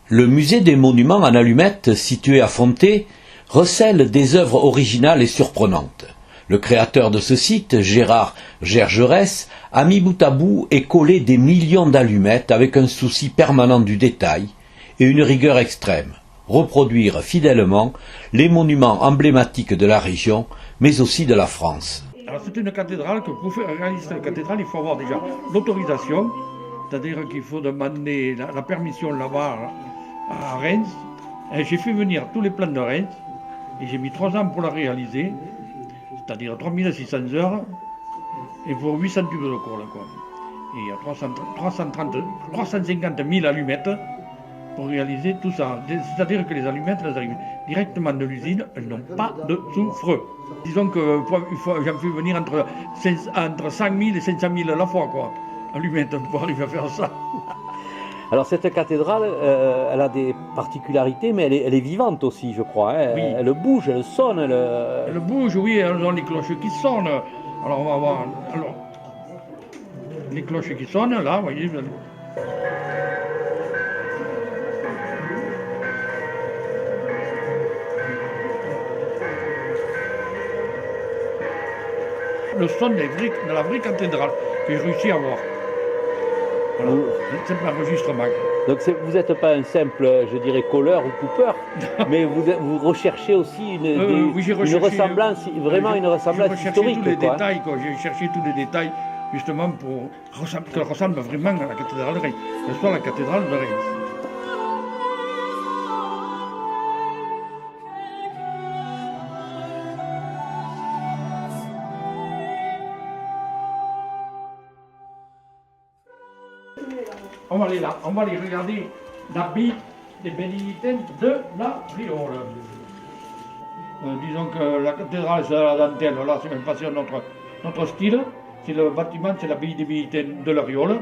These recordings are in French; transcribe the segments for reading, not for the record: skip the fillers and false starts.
Le musée des monuments en allumettes, situé à Fonté, recèle des œuvres originales et surprenantes. Le créateur de ce site, Gérard Gergerès, a mis bout à bout et collé des millions d'allumettes avec un souci permanent du détail et une rigueur extrême. Reproduire fidèlement les monuments emblématiques de la région, mais aussi de la France. Alors c'est une cathédrale que pour réaliser cette cathédrale, il faut avoir déjà l'autorisation, c'est-à-dire qu'il faut demander la permission là-bas à Reims. J'ai fait venir tous les plans de Reims et j'ai mis 3 ans pour la réaliser, c'est-à-dire 3600 heures et pour 800 tubes de colle. Et il y a 350 000 allumettes pour réaliser tout ça. C'est-à-dire que les allumettes, elles arrivent directement de l'usine, elles n'ont pas de soufre. Disons que j'en fais venir entre 100 000 et 500 000 à la fois, allumettes, pour arriver à faire ça. Alors cette cathédrale, elle a des particularités, mais elle est vivante aussi, je crois. Hein. Oui. Elle bouge, elle sonne. Elle bouge, oui, elles ont les cloches qui sonnent. Alors on va voir. Alors, les cloches qui sonnent, là, vous voyez. Le son de la vraie cathédrale que j'ai réussi à avoir. Voilà, c'est un simple enregistrement. Donc vous n'êtes pas un simple, je dirais, colleur ou coupeur, mais vous recherchez aussi une ressemblance, vraiment une ressemblance historique. J'ai cherché tous les détails, justement, pour qu'elle ressemble vraiment à la cathédrale de Reims, que ce soit la cathédrale de Reims. On va aller là, on va aller regarder l'habit des bénédictins de la Riole. Disons que la cathédrale, c'est la dentelle, là c'est même pas sur notre style. C'est le bâtiment, c'est l'abbaye des bénédictins de la Riole,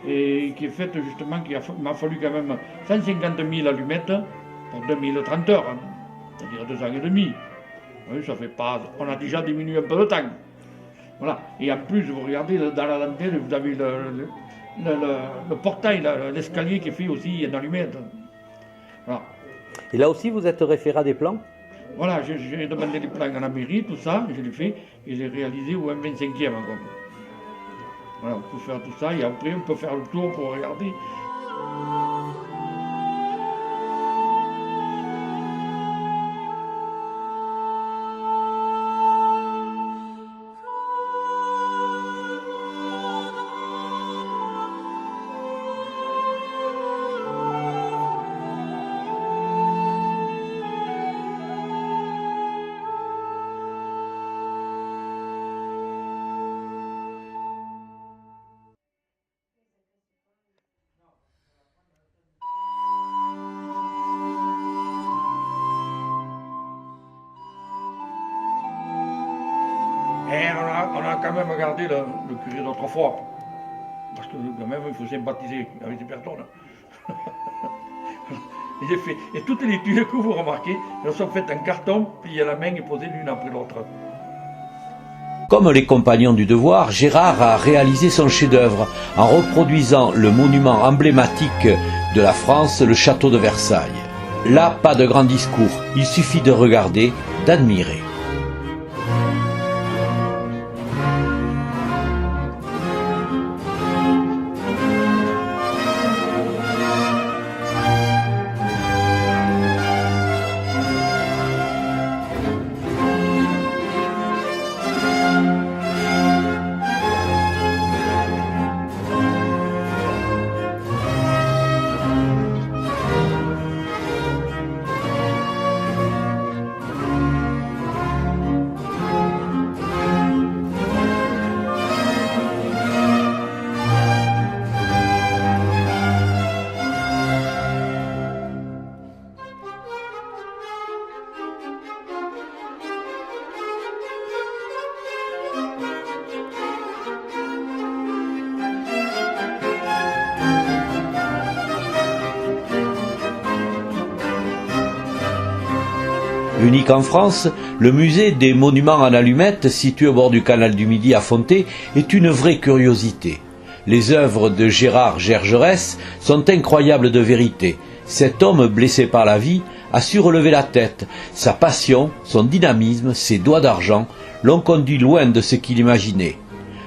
et qui est faite justement, m'a fallu quand même 150 000 allumettes pour 2030 heures, c'est-à-dire 2 ans et demi. Oui, ça fait pas, on a déjà diminué un peu de temps. Voilà. Et en plus, vous regardez dans la dentelle, vous avez le portail, l'escalier qui est fait aussi en allumettes. Voilà. Et là aussi, vous êtes référent des plans? Voilà, j'ai demandé les plans à la mairie, tout ça, je l'ai fait, et j'ai réalisé au M25e. Voilà, on peut faire tout ça, et après on peut faire le tour pour regarder. Et on a quand même gardé le curé d'autrefois, parce que quand même il faut sympathiser avec ces personnes. Et toutes les tuiles que vous remarquez, elles sont faites en carton, pliées à la main et posées l'une après l'autre. Comme les compagnons du devoir, Gérard a réalisé son chef-d'œuvre en reproduisant le monument emblématique de la France, le château de Versailles. Là, pas de grand discours, il suffit de regarder, d'admirer. Unique en France, le musée des monuments en allumettes, situé au bord du canal du Midi à Fonté, est une vraie curiosité. Les œuvres de Gérard Gergerès sont incroyables de vérité. Cet homme blessé par la vie a su relever la tête. Sa passion, son dynamisme, ses doigts d'argent l'ont conduit loin de ce qu'il imaginait,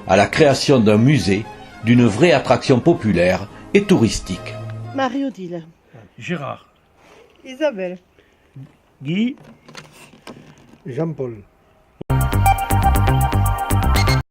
à la création d'un musée, d'une vraie attraction populaire et touristique. Marie-Odile. Gérard. Isabelle. Guy. Jean-Paul.